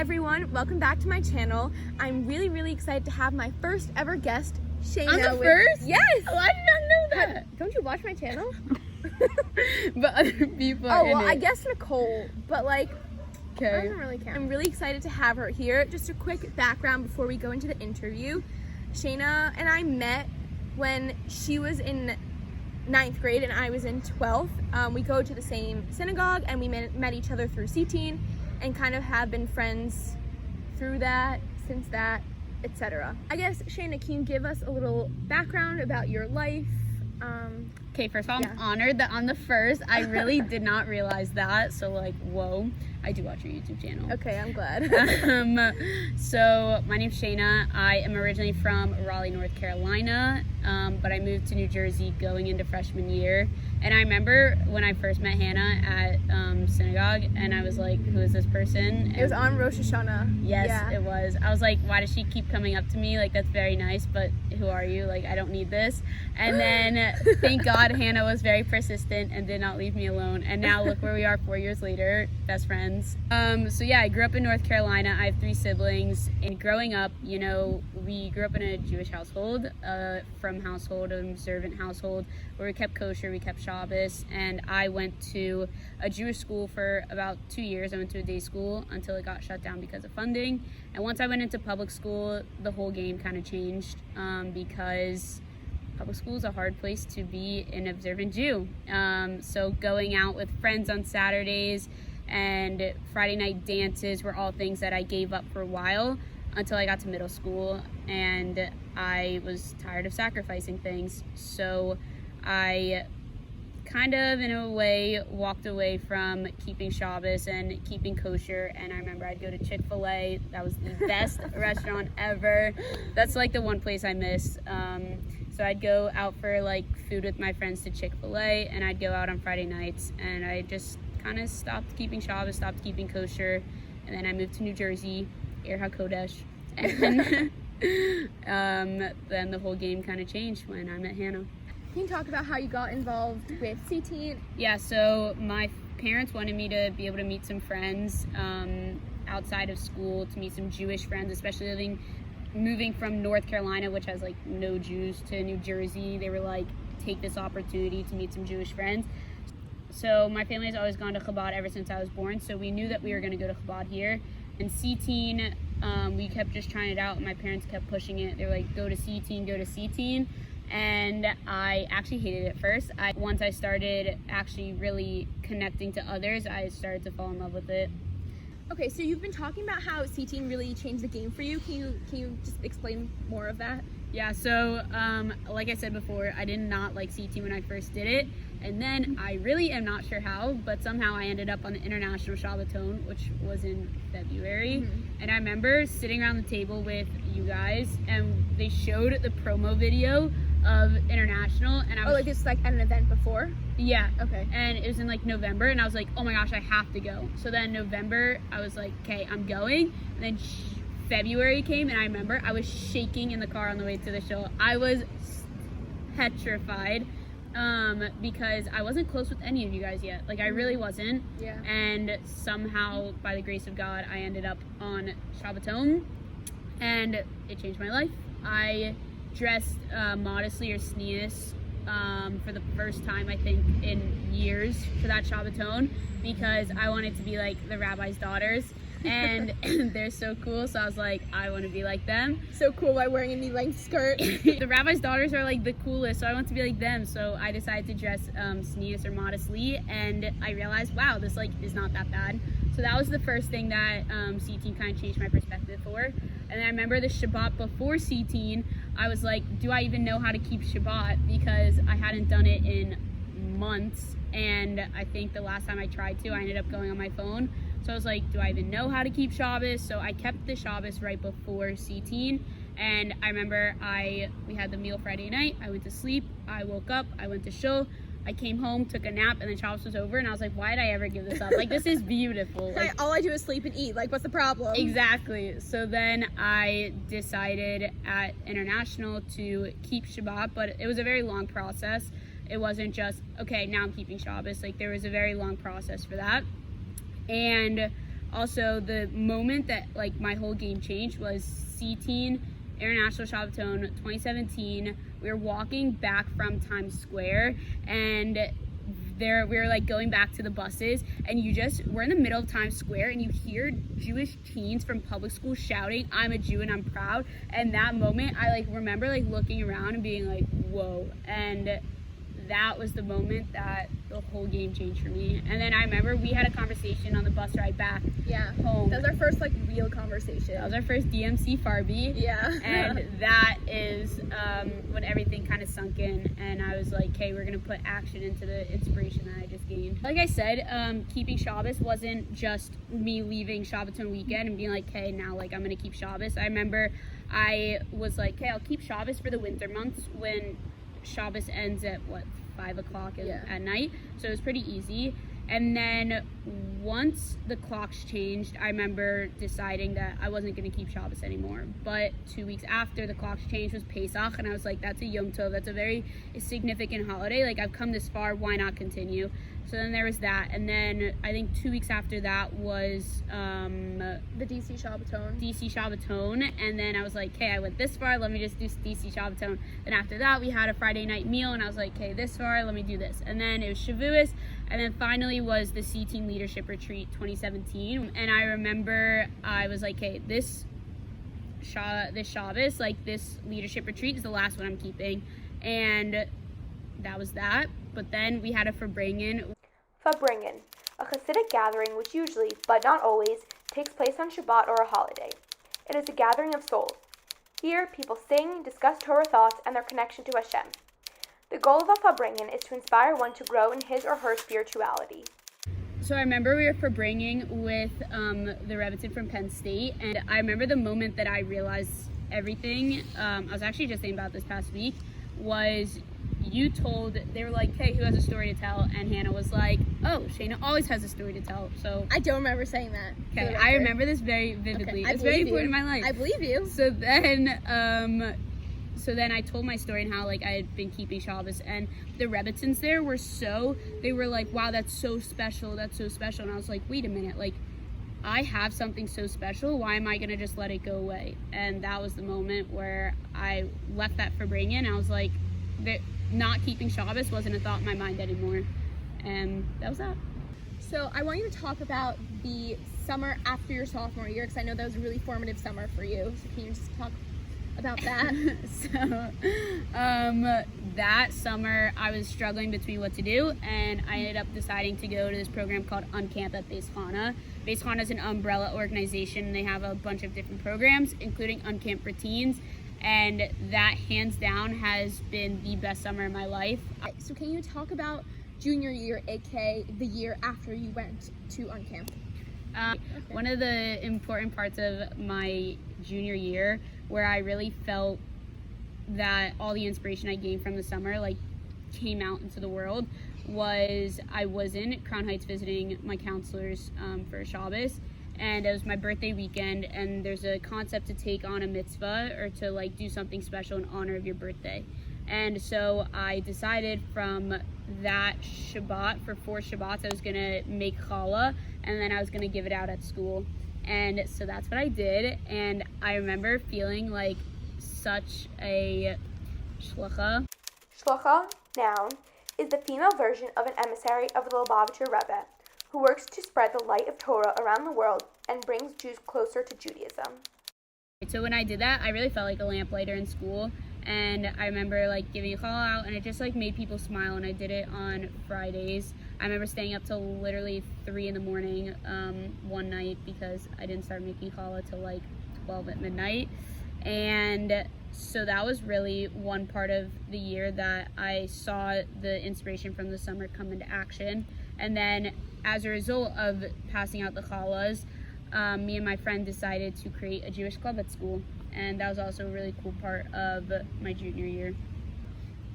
everyone, welcome back to my channel. I'm really excited to have my first ever guest, Shayna. I'm the first? Yes! Oh, I did not know that. Don't you watch my channel? But other people Oh, are well, in it. I guess Nicole, but like, Okay. doesn't really count. I'm really excited to have her here. Just a quick background before we go into the interview. Shayna and I met when she was in 9th grade and I was in 12th. We go to the same synagogue and we met each other through CTeen and kind of have been friends through that, since that, etc. I guess, Shayna, can you give us a little background about your life? Okay, first of all, Yeah. I'm honored that I'm the first. I really did not realize that. So, like, whoa. I do watch your YouTube channel. Okay, I'm glad. So my name's Shayna. I am originally from Raleigh, North Carolina, but I moved to New Jersey going into freshman year. And I remember when I first met Hannah at synagogue, and I was like, who is this person? It was on Rosh Hashanah. Yes, Yeah. it was. I was like, why does she keep coming up to me? Like, that's very nice, but who are you? Like, I don't need this. And then, thank God, Hannah was very persistent and did not leave me alone. And now look where we are 4 years later, best friends. So yeah, I grew up in North Carolina. I have 3 siblings. And growing up, you know, we grew up in a Jewish household, from household, an observant household, where we kept kosher, we kept Shabbos. And I went to a Jewish school for about 2 years. I went to a day school until it got shut down because of funding. And once I went into public school, the whole game kind of changed, because public school is a hard place to be an observant Jew. So going out with friends on Saturdays and Friday night dances were all things that I gave up for a while until I got to middle school, and I was tired of sacrificing things. So I kind of, in a way, walked away from keeping Shabbos and keeping kosher. And I remember I'd go to Chick-fil-A. That was the best restaurant ever. That's like the one place I miss. So I'd go out for like food with my friends to Chick-fil-A, and I'd go out on Friday nights, and I just kind of stopped keeping Shabbos, stopped keeping kosher. And then I moved to New Jersey, Ir HaKodesh, and then the whole game kind of changed when I met Hannah. Can you talk about how you got involved with CTeen? Yeah, so my parents wanted me to be able to meet some friends outside of school, to meet some Jewish friends, especially moving from North Carolina, which has like no Jews, to New Jersey. They were like, take this opportunity to meet some Jewish friends. So my family has always gone to Chabad ever since I was born, so we knew that we were going to go to Chabad here. And CTeen, we kept just trying it out, and my parents kept pushing it. They were like, go to CTeen, go to CTeen. And I actually hated it first. Once I started actually really connecting to others, I started to fall in love with it. Okay, so you've been talking about how CTeen really changed the game for you. Can you just explain more of that? Yeah, so like I said before, I did not like CTeen when I first did it. And then I really am not sure how, but somehow I ended up on the International Shabbaton, which was in February. Mm-hmm. And I remember sitting around the table with you guys, and they showed the promo video of International, and I was like it's like at an event before? Yeah. Okay. And it was in like November, and I was like, oh my gosh, I have to go. So then November, I was like, okay, I'm going. And then February came, and I remember I was shaking in the car on the way to the show. I was petrified, because I wasn't close with any of you guys yet. Like, I really wasn't. Yeah. And somehow, by the grace of God, I ended up on Shabbaton, and it changed my life. I dressed modestly, or tzniut, for the first time, I think, in years for that Shabbaton, because I wanted to be like the rabbi's daughters, and they're so cool, so I was like, I want to be like them. So cool by wearing a knee-length skirt. The rabbi's daughters are like the coolest, so I want to be like them, so I decided to dress tzniut, or modestly, and I realized, wow, this like is not that bad. So that was the first thing that CTeen kind of changed my perspective for. And then I remember the Shabbat before CTeen, I was like, do I even know how to keep Shabbat? Because I hadn't done it in months, and I think the last time I tried to, I ended up going on my phone. So I was like, do I even know how to keep Shabbos? So I kept the Shabbos right before CTeen, and I remember we had the meal Friday night, I went to sleep, I woke up, I went to shul, I came home, took a nap, and then Shabbos was over, and I was like, why did I ever give this up? Like, this is beautiful. Like, all I do is sleep and eat. Like, what's the problem? Exactly. So then I decided at International to keep Shabbat, but it was a very long process. It wasn't just, okay, now I'm keeping Shabbos. Like, there was a very long process for that. And also the moment that like my whole game changed was CTeen International Shabbaton 2017. We were walking back from Times Square, and we were like going back to the buses, and we're in the middle of Times Square, and you hear Jewish teens from public school shouting, "I'm a Jew and I'm proud." And that moment, I like remember like looking around and being like, whoa. And that was the moment that the whole game changed for me. And then I remember we had a conversation on the bus ride back home. That was our first like real conversation. That was our first DMC Farby. Yeah. And that is when everything kind of sunk in, and I was like, okay, we're gonna put action into the inspiration that I just gained. Like I said, keeping Shabbos wasn't just me leaving Shabbaton weekend and being like, okay, now like I'm gonna keep Shabbos. I remember I was like, okay, I'll keep Shabbos for the winter months when Shabbos ends at 5 o'clock at night, so it was pretty easy. And then once the clocks changed, I remember deciding that I wasn't going to keep Shabbos anymore. But 2 weeks after the clocks changed was Pesach, and I was like, that's a Yom Tov, that's a very significant holiday, like I've come this far, why not continue? So then there was that, and then I think 2 weeks after that was the DC Shabbaton, and then I was like, okay, I went this far, let me just do DC Shabbaton. Then after that we had a Friday night meal, and I was like, okay, this far, let me do this. And then it was Shavuos, and then finally was the CTeen Leadership Retreat 2017. And I remember I was like, okay, this Shabbos, like this leadership retreat is the last one I'm keeping. And that was that. But then we had a Farbrengen. Farbrengen, a Hasidic gathering which usually, but not always, takes place on Shabbat or a holiday. It is a gathering of souls. Here, people sing, discuss Torah thoughts, and their connection to Hashem. The goal of a Farbrengen is to inspire one to grow in his or her spirituality. So I remember we were Farbrengen with the Rebbitzin from Penn State, and I remember the moment that I realized everything, I was actually just thinking about this past week, was they were like, hey, who has a story to tell? And Hannah was like, oh, Shayna always has a story to tell. So I don't remember saying that. Okay, I remember this very vividly. Okay, it's very important in my life. I believe you. So then I told my story and how like I had been keeping Shabbos, and the Rebbitzins there they were like, wow, that's so special. And I was like, wait a minute, like I have something so special. Why am I gonna just let it go away? And that was the moment where I left that Farbrengen. I was like, not keeping Shabbos wasn't a thought in my mind anymore. And that was that. So I want you to talk about the summer after your sophomore year, because I know that was a really formative summer for you. So can you just talk about that? So that summer I was struggling between what to do, and I ended up deciding to go to this program called Uncamp at Beis Chana. Beis Chana is an umbrella organization. They have a bunch of different programs, including Uncamp for teens, and that hands down has been the best summer of my life. So can you talk about junior year, aka the year after you went to Uncamp? One of the important parts of my junior year, where I really felt that all the inspiration I gained from the summer like came out into the world, was I was in Crown Heights visiting my counselors for Shabbos, and it was my birthday weekend, and there's a concept to take on a mitzvah or to like do something special in honor of your birthday. And so I decided from that Shabbat, for 4 Shabbats, I was gonna make challah, and then I was gonna give it out at school. And so that's what I did, and I remember feeling like such a shlucha. Shlucha, noun, is the female version of an emissary of the Lubavitcher Rebbe, who works to spread the light of Torah around the world and brings Jews closer to Judaism. So when I did that, I really felt like a lamplighter in school, and I remember like giving a call out, and it just like made people smile, and I did it on Fridays. I remember staying up till literally 3 in the morning one night because I didn't start making challah till like 12 at midnight. And so that was really one part of the year that I saw the inspiration from the summer come into action. And then as a result of passing out the challahs, me and my friend decided to create a Jewish club at school. And that was also a really cool part of my junior year.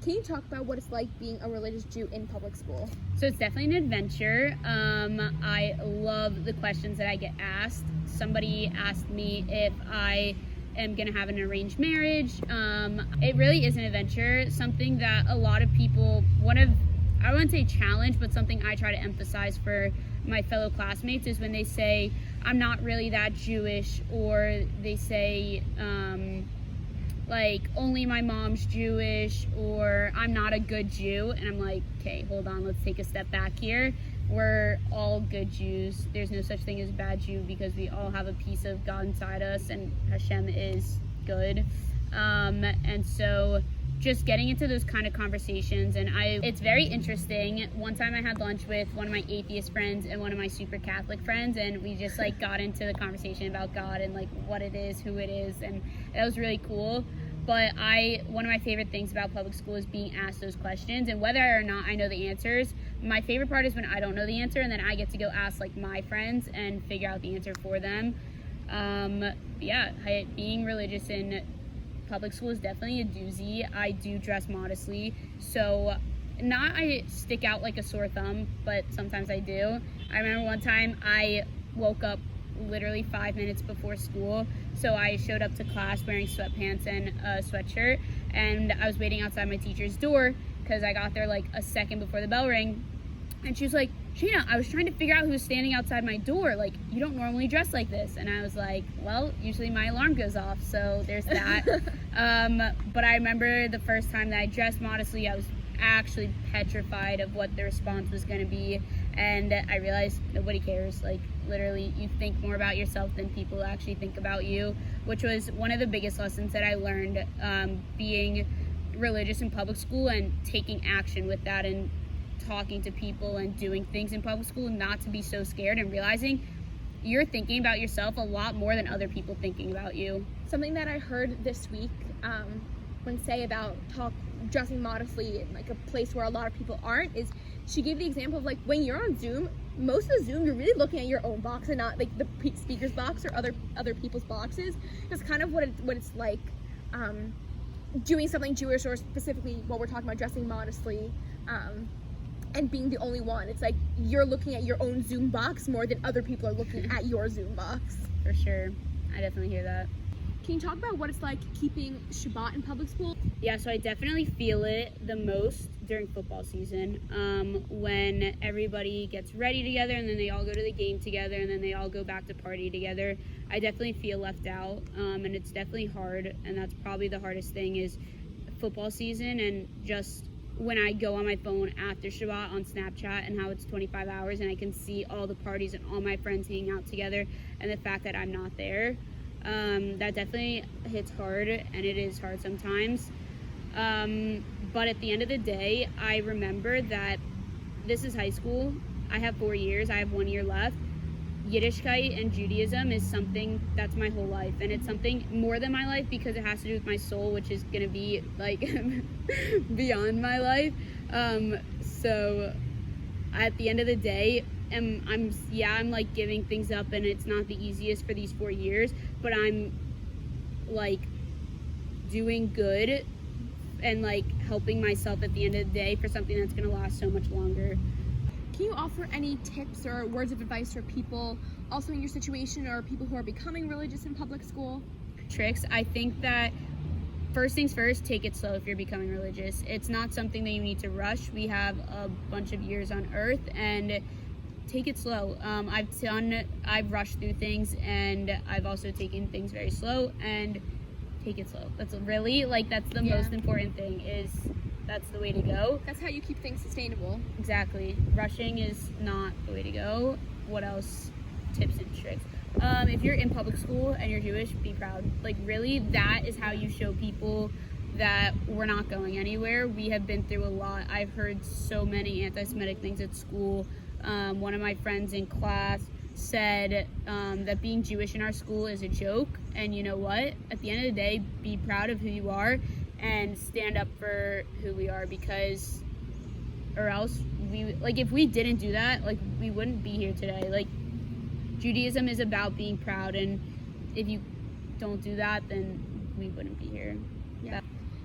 Can you talk about what it's like being a religious Jew in public school? So it's definitely an adventure. I love the questions that I get asked. Somebody asked me if I am gonna have an arranged marriage. It really is an adventure, something that a lot of people, I wouldn't say challenge, but something I try to emphasize for my fellow classmates is when they say, I'm not really that Jewish, or they say, like, only my mom's Jewish, or I'm not a good Jew. And I'm like, okay, hold on, let's take a step back here. We're all good Jews. There's no such thing as a bad Jew, because we all have a piece of God inside us, and Hashem is good. And so just getting into those kind of conversations, and it's very interesting. One time I had lunch with one of my atheist friends and one of my super Catholic friends, and we just like got into the conversation about God and like what it is, who it is, and that was really cool. But one of my favorite things about public school is being asked those questions, and whether or not I know the answers, my favorite part is when I don't know the answer and then I get to go ask like my friends and figure out the answer for them. Being religious in public school is definitely a doozy. I do dress modestly, so not I stick out like a sore thumb, but sometimes I do. I remember one time I woke up literally 5 minutes before school, so I showed up to class wearing sweatpants and a sweatshirt, and I was waiting outside my teacher's door because I got there like a second before the bell rang, and she was like, Shayna, I was trying to figure out who was standing outside my door. Like, you don't normally dress like this. And I was like, well, usually my alarm goes off, so there's that. But I remember the first time that I dressed modestly, I was actually petrified of what the response was going to be. And I realized nobody cares. Like, literally, you think more about yourself than people actually think about you, which was one of the biggest lessons that I learned being religious in public school and taking action with that, and talking to people and doing things in public school, not to be so scared, and realizing you're thinking about yourself a lot more than other people thinking about you. Something that I heard this week when say about dressing modestly in like a place where a lot of people aren't, is she gave the example of like when you're on Zoom, most of the Zoom you're really looking at your own box and not like the speaker's box or other people's boxes. That's kind of what it's like doing something Jewish, or specifically what we're talking about, dressing modestly. And being the only one. It's like you're looking at your own Zoom box more than other people are looking at your Zoom box. For sure. I definitely hear that. Can you talk about what it's like keeping Shabbat in public school? Yeah, so I definitely feel it the most during football season, when everybody gets ready together and then they all go to the game together and then they all go back to party together. I definitely feel left out, and it's definitely hard, and that's probably the hardest thing is football season, and just when I go on my phone after Shabbat on Snapchat and how it's 25 hours and I can see all the parties and all my friends hanging out together, and the fact that I'm not there, that definitely hits hard, and it is hard sometimes. But at the end of the day, I remember that this is high school. I have 4 years. I have 1 year left. Yiddishkeit and Judaism is something that's my whole life, and it's something more than my life because it has to do with my soul, which is gonna be like beyond my life. So at the end of the day, I'm like giving things up, and it's not the easiest for these 4 years, but I'm like doing good and like helping myself at the end of the day for something that's gonna last so much longer. Can you offer any tips or words of advice for people also in your situation, or people who are becoming religious in public school? Tricks. I think that first things first, take it slow if you're becoming religious. It's not something that you need to rush. We have a bunch of years on earth, and take it slow. I've rushed through things, and I've also taken things very slow, and take it slow. That's really that's the most important thing, is that's the way to go. That's how you keep things sustainable. Exactly. Rushing is not the way to go. What else? Tips and tricks. If you're in public school and you're Jewish, be proud. Like, really, that is how you show people that we're not going anywhere. We have been through a lot. I've heard so many anti-Semitic things at school. One of my friends in class said that being Jewish in our school is a joke. And you know what? At the end of the day, be proud of who you are and stand up for who we are, because or else if we didn't do that, we wouldn't be here today. Judaism is about being proud, and if you don't do that, then we wouldn't be here. Yeah.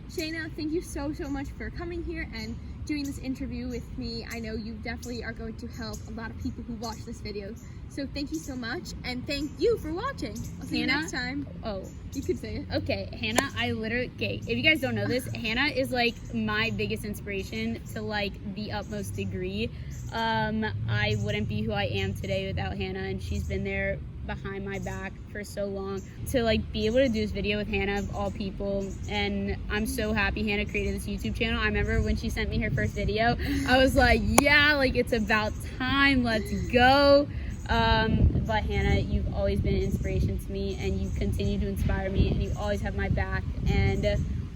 Shayna, thank you so much for coming here and doing this interview with me. I know you definitely are going to help a lot of people who watch this video So thank you so much, and thank you for watching. I'll see you Hannah? next time. Oh, You could say it. okay. Hannah, okay, if you guys don't know this, Hannah is like my biggest inspiration to like the utmost degree. I wouldn't be who I am today without Hannah, and she's been there behind my back for so long. To like be able to do this video with Hannah of all people, and I'm so happy Hannah created this YouTube channel. I remember when she sent me her first video, I was like, yeah, like it's about time, let's go. But Hannah, you've always been an inspiration to me, and you continue to inspire me, and you always have my back, and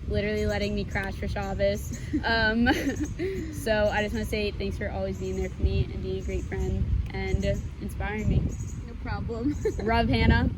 literally letting me crash for Shabbos. So I just want to say thanks for always being there for me and being a great friend and inspiring me. No problem. Rub, Hannah.